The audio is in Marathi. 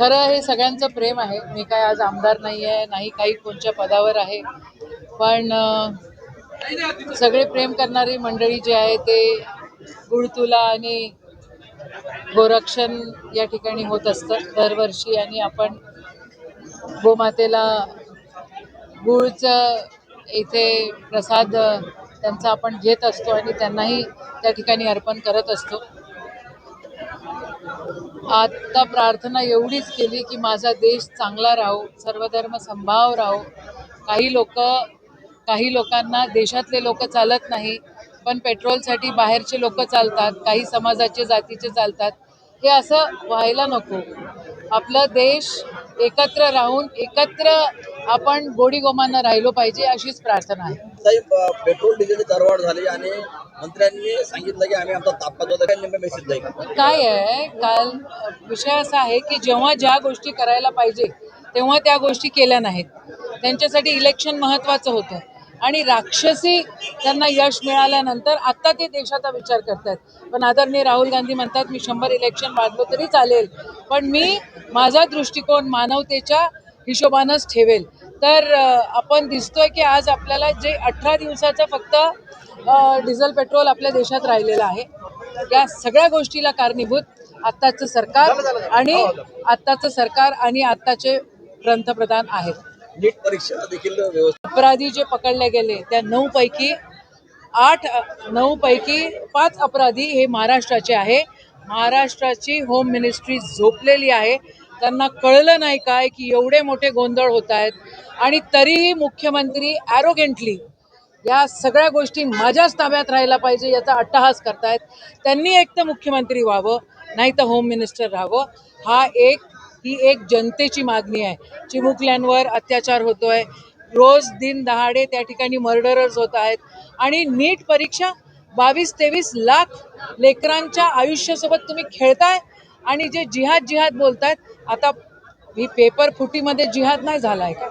खरं हे सगळ्यांचं प्रेम आहे. मी काय आज आमदार नाही आहे, नाही काही कोणत्या पदावर आहे, पण सगळे प्रेम करणारी मंडळी जी आहे ते गुळतुला आणि गोरक्षण या ठिकाणी होत असतं दरवर्षी, आणि आपण गोमातेला गुळचं इथे प्रसाद त्यांचा आपण घेत असतो आणि त्यांनाही त्या ठिकाणी अर्पण करत असतो. आता प्रार्थना एवढीच केली की माझा देश चांगला राहो, सर्वधर्म समभाव राहो. काही लोकांना देशातले लोक चालत नाही, पण पेट्रोलसाठी बाहेरचे लोक चालतात, काही समाजाचे जातीचे चालतात. हे असं व्हायला नको. आपला देश एकत्र राहून एकत्र आपण गोडीगोमानं राहिलो पाहिजे, अशीच प्रार्थना आहे. साहेब, पेट्रोल डिझेलची दरवाढ झाली आणि मंत्र्यांनी सांगितलं की आम्ही आमचा तापा जो नेमका मेसेज जाईल. काय आहे, काल विषय असा आहे की जेव्हा ज्या गोष्टी करायला पाहिजे तेव्हा त्या गोष्टी केल्या नाहीत. त्यांच्यासाठी इलेक्शन महत्त्वाचं होतं आणि राक्षसी त्यांना यश मिळाल्यानंतर आता ते देशाचा विचार करतात. पण आदरणीय राहुल गांधी म्हणतात मी 100 इलेक्शन वाढलो तरी चालेल, पण मी माझा दृष्टिकोन मानवतेच्या हिशोबानंच ठेवेल. तर आपण दिसतोय की आज आपल्याला जे 18 दिवसाचं फक्त डिझेल पेट्रोल आपल्या देशात राहिलेलं आहे, या सगळ्या गोष्टीला कारणीभूत आत्ताचं सरकार आणि आत्ताचे पंतप्रधान आहेत. नीट परीक्षा देखील व्यवस्थित. अपराधी जे पकडले गेले त्या 9 पैकी 5 अपराधी हे महाराष्ट्राचे आहे. महाराष्ट्राची होम मिनिस्ट्री झोपलेली आहे. त्यांना कळलं नाही काय की एवढे मोठे गोंधळ होत आहेत, आणि तरीही मुख्यमंत्री ॲरोगेंटली या सगळ्या गोष्टी माझ्याच ताब्यात राहायला पाहिजे याचा अट्टहास करतायत. त्यांनी एक तर मुख्यमंत्री व्हावं, नाही तर होम मिनिस्टर राहावं. ही एक जनतेची मागणी आहे. चिमुकल्यांवर अत्याचार होतोय, रोज दिन दहाडे त्या ठिकाणी मर्डरर्स होत आहेत, आणि नीट परीक्षा 22-23 लाख लेकरांच्या आयुष्यासोबत तुम्ही खेळताय. आणि जे जिहाद बोलतायत, आता ही पेपर फुटीमध्ये जिहाद नाही झालाय का?